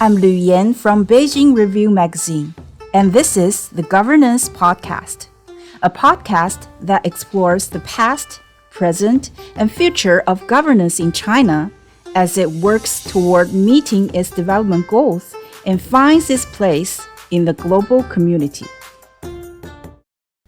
I'm Lu Yan from Beijing Review Magazine, and this is the Governance Podcast, a podcast that explores the past, present, and future of governance in China as it works toward meeting its development goals and finds its place in the global community.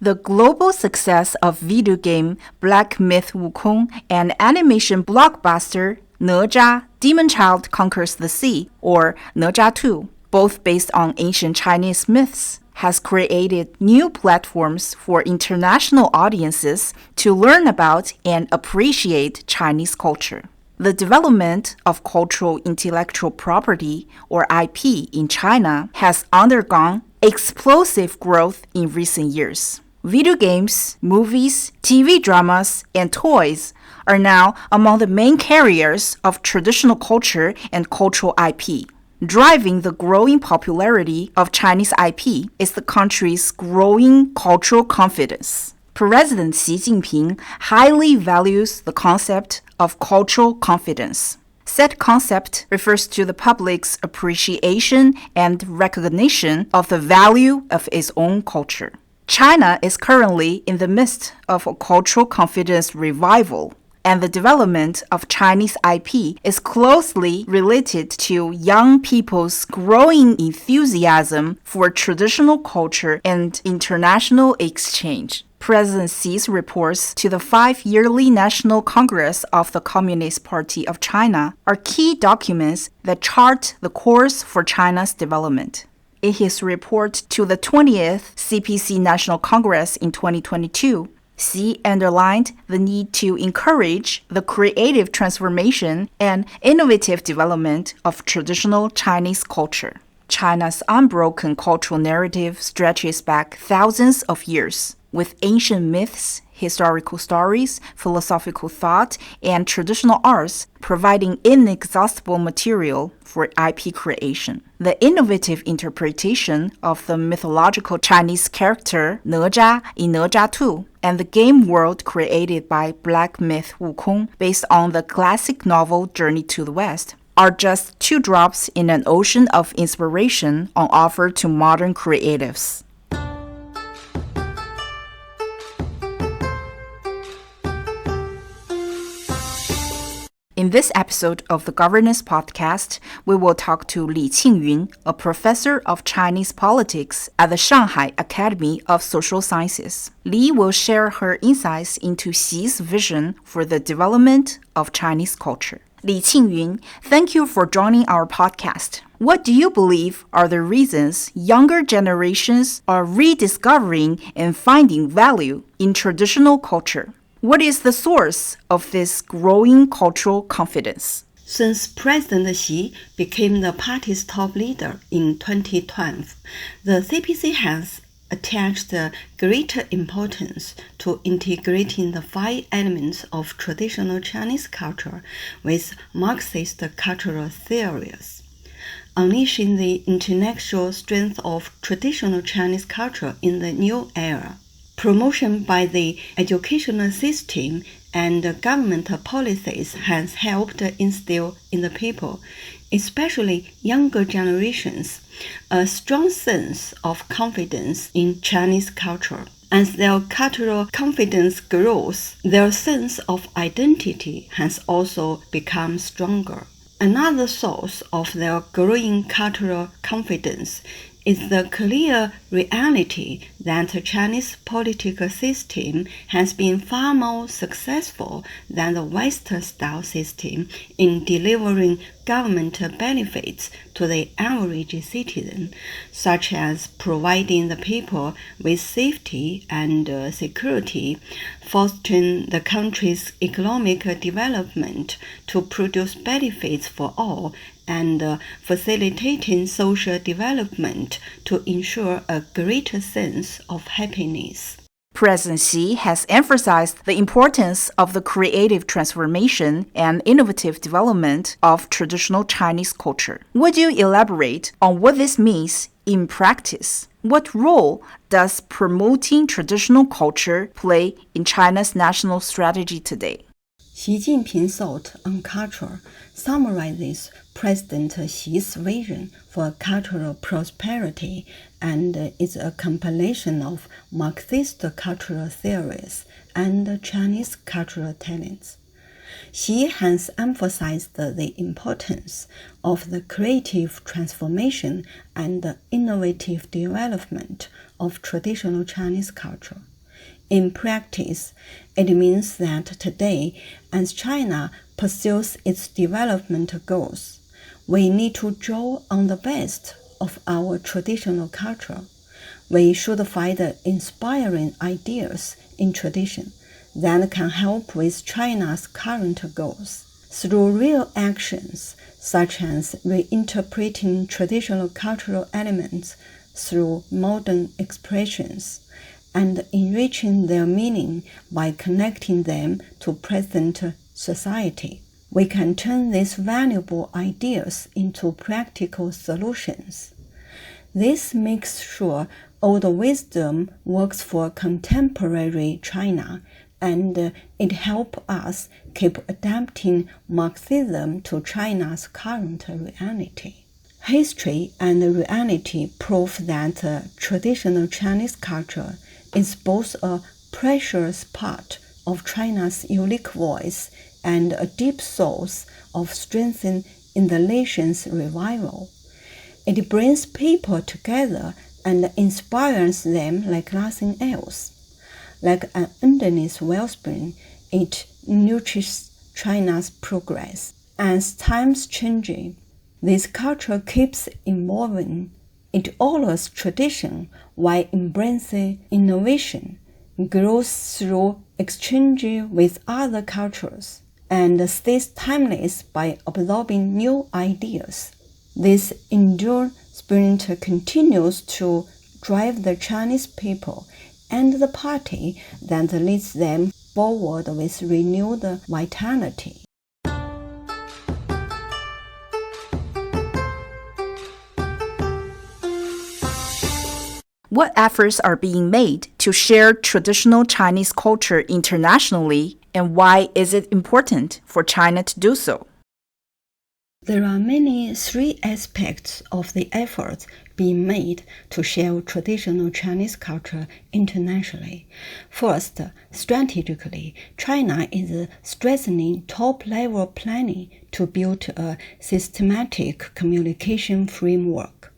The global success of video game Black Myth Wukong and animation blockbuster哪吒Demon Child Conquers the Sea, or哪吒 2, both based on ancient Chinese myths, has created new platforms for international audiences to learn about and appreciate Chinese culture. The development of cultural intellectual property, or IP, in China has undergone explosive growth in recent years. Video games, movies, TV dramas, and toys are now among the main carriers of traditional culture and cultural IP. Driving the growing popularity of Chinese IP is the country's growing cultural confidence. President Xi Jinping highly values the concept of cultural confidence. Said concept refers to the public's appreciation and recognition of the value of its own culture. China is currently in the midst of a cultural confidence revival, and the development of Chinese IP is closely related to young people's growing enthusiasm for traditional culture and international exchange. President Xi's reports to the 5-yearly National Congress of the Communist Party of China are key documents that chart the course for China's development. In his report to the 20th CPC National Congress in 2022, Xi underlined the need to encourage the creative transformation and innovative development of traditional Chinese culture. China's unbroken cultural narrative stretches back thousands of years, with ancient myths, historical stories, philosophical thought, and traditional arts providing inexhaustible material for IP creation. The innovative interpretation of the mythological Chinese character哪吒in哪吒 2 and the game world created by Black Myth Wukong based on the classic novel Journey to the West are just two drops in an ocean of inspiration on offer to modern creatives. In this episode of the Governance Podcast, we will talk to Lee Ching, a professor of Chinese politics at the Shanghai Academy of Social Sciences. Lee will share her insights into Xi's vision for the development of Chinese culture. Lee Ching, thank you for joining our podcast. What do you believe are the reasons younger generations are rediscovering and finding value in traditional culture? What is the source of this growing cultural confidence? Since President Xi became the party's top leader in 2012, the CPC has attached greater importance to integrating the 5 elements of traditional Chinese culture with Marxist cultural theories, unleashing the intellectual strength of traditional Chinese culture in the new era. Promotion by the educational system and government policies has helped instill in the people, especially younger generations, a strong sense of confidence in Chinese culture. As their cultural confidence grows, their sense of identity has also become stronger. Another source of their growing cultural confidence is the clear reality that the Chinese political system has been far more successful than the Western-style system in delivering government benefits to the average citizen, such as providing the people with safety and security, fostering the country's economic development to produce benefits for all, and facilitating social development to ensure a greater sense of happiness. President Xi has emphasized the importance of the creative transformation and innovative development of traditional Chinese culture. Would you elaborate on what this means in practice? What role does promoting traditional culture play in China's national strategy today? Xi Jinping's thought on culture summarizes President Xi's vision for cultural prosperity and is a compilation of Marxist cultural theories and Chinese cultural talents. Xi has emphasized the importance of the creative transformation and innovative development of traditional Chinese culture. In practice, it means that today, as China pursues its development goals, we need to draw on the best of our traditional culture. We should find inspiring ideas in tradition that can help with China's current goals. Through real actions, such as reinterpreting traditional cultural elements through modern expressions, and enriching their meaning by connecting them to present society, we can turn these valuable ideas into practical solutions. This makes sure old wisdom works for contemporary China, and it helps us keep adapting Marxism to China's current reality. History and reality prove that traditional Chinese culture is both a precious part of China's unique voice and a deep source of strength in the nation's revival. It brings people together and inspires them like nothing else. Like an endless wellspring, it nurtures China's progress. As times change, this culture keeps evolving. It honors tradition while embracing innovation, grows through exchange with other cultures, and stays timeless by absorbing new ideas. This enduring spirit continues to drive the Chinese people and the party that leads them forward with renewed vitality. What efforts are being made to share traditional Chinese culture internationally, and why is it important for China to do so? There are three aspects of the efforts being made to share traditional Chinese culture internationally. First, strategically, China is strengthening top-level planning to build a systematic communication framework.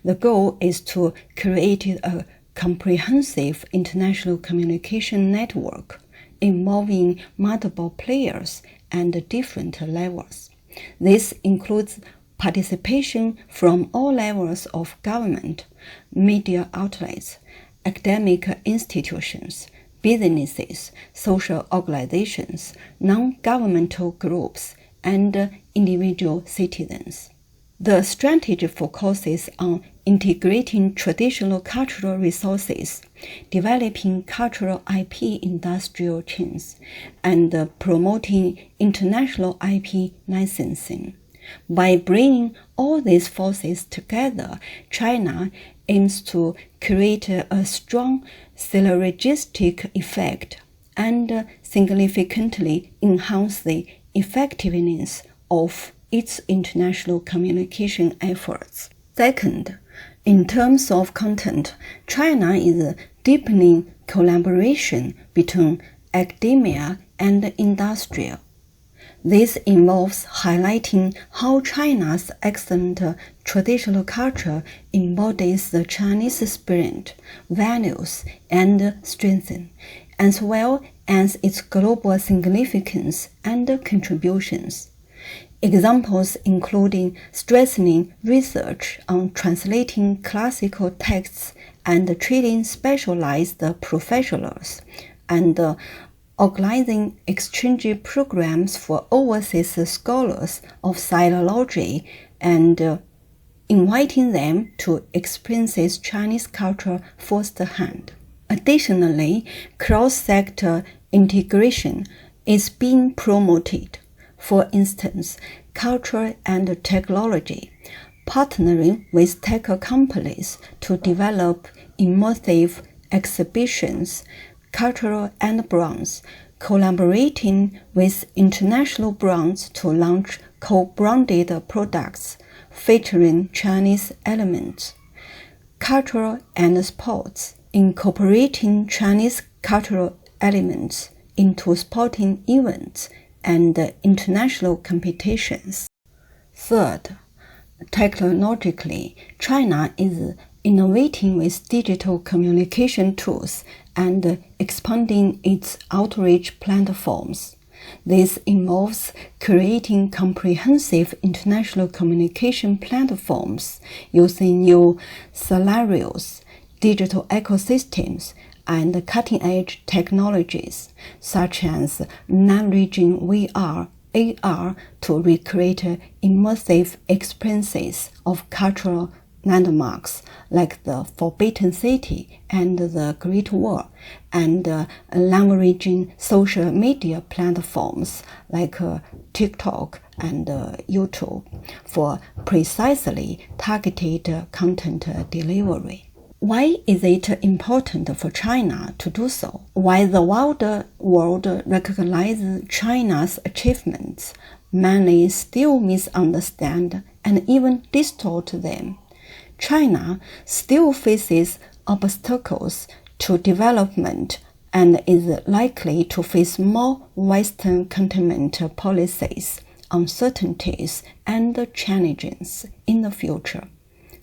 The goal is to create a comprehensive international communication network involving multiple players and different levels. This includes participation from all levels of government, media outlets, academic institutions, businesses, social organizations, non-governmental groups, and individual citizens. The strategy focuses on integrating traditional cultural resources, developing cultural IP industrial chains, and promoting international IP licensing. By bringing all these forces together, China aims to create a strong synergistic effect and significantly enhance the effectiveness of its international communication efforts. Second, in terms of content, China is deepening collaboration between academia and industry. This involves highlighting how China's excellent traditional culture embodies the Chinese spirit, values, and strengths, as well as its global significance and contributions. Examples including strengthening research on translating classical texts and training specialized professionals, and organizing exchange programs for overseas scholars of philology and inviting them to experience Chinese culture firsthand. Additionally, cross-sector integration is being promoted. For instance, culture and technology, partnering with tech companies to develop immersive exhibitions, cultural enterprise, collaborating with international brands to launch co-branded products featuring Chinese elements. Cultural and sports, incorporating Chinese cultural elements into sporting events and international competitions. Third, technologically, China is innovating with digital communication tools and expanding its outreach platforms. This involves creating comprehensive international communication platforms using new scenarios, digital ecosystems, and cutting-edge technologies, such as leveraging VR, AR to recreate immersive experiences of cultural landmarks like the Forbidden City and the Great Wall, and leveraging social media platforms like TikTok and YouTube for precisely targeted content delivery. Why is it important for China to do so? While the wider world recognizes China's achievements, many still misunderstand and even distort them. China still faces obstacles to development and is likely to face more Western continental policies, uncertainties, and challenges in the future.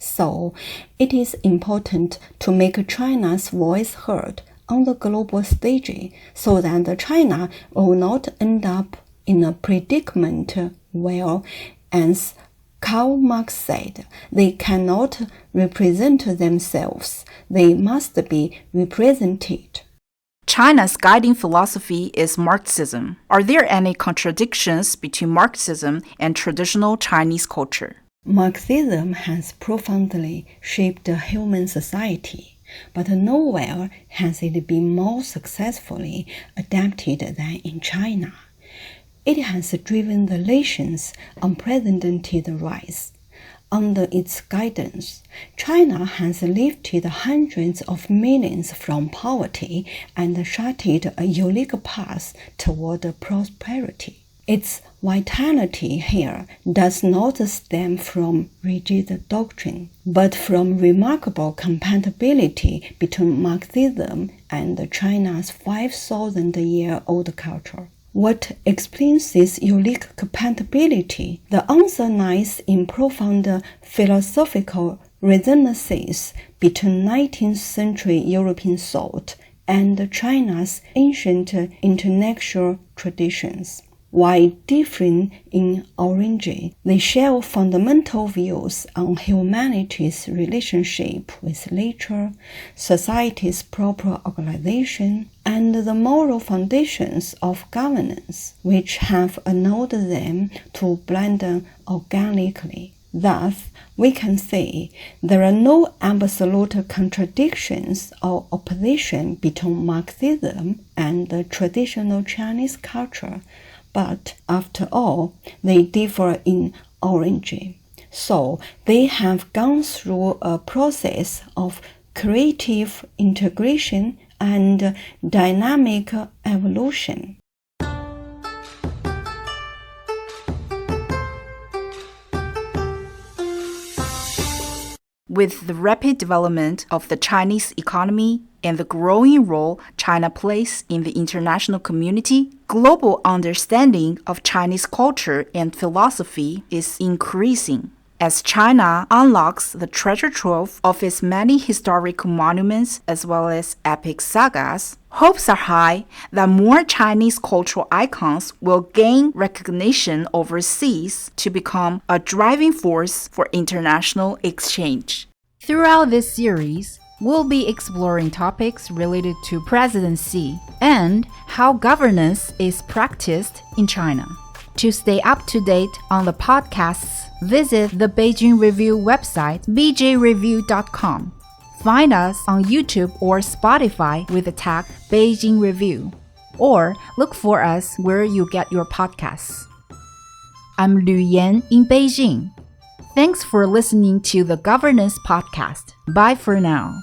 So, it is important to make China's voice heard on the global stage so that China will not end up in a predicament where, as Karl Marx said, they cannot represent themselves, they must be represented. China's guiding philosophy is Marxism. Are there any contradictions between Marxism and traditional Chinese culture? Marxism has profoundly shaped human society, but nowhere has it been more successfully adapted than in China. It has driven the nation's unprecedented rise. Under its guidance, China has lifted hundreds of millions from poverty and charted a unique path toward prosperity. Its vitality here does not stem from rigid doctrine, but from remarkable compatibility between Marxism and China's 5,000-year-old culture. What explains this unique compatibility? The answer lies in profound philosophical resonances between 19th century European thought and China's ancient intellectual traditions. While differing in origin, they share fundamental views on humanity's relationship with nature, society's proper organization, and the moral foundations of governance, which have allowed them to blend organically. Thus, we can say there are no absolute contradictions or opposition between Marxism and the traditional Chinese culture, but after all, they differ in origin. So they have gone through a process of creative integration and dynamic evolution. With the rapid development of the Chinese economy and the growing role China plays in the international community, global understanding of Chinese culture and philosophy is increasing. As China unlocks the treasure trove of its many historical monuments as well as epic sagas, hopes are high that more Chinese cultural icons will gain recognition overseas to become a driving force for international exchange. Throughout this series, we'll be exploring topics related to President Xi and how governance is practiced in China. To stay up to date on the podcasts, visit the Beijing Review website, bjreview.com. Find us on YouTube or Spotify with the tag Beijing Review, or look for us where you get your podcasts. I'm Lu Yan in Beijing. Thanks for listening to the Governance Podcast. Bye for now.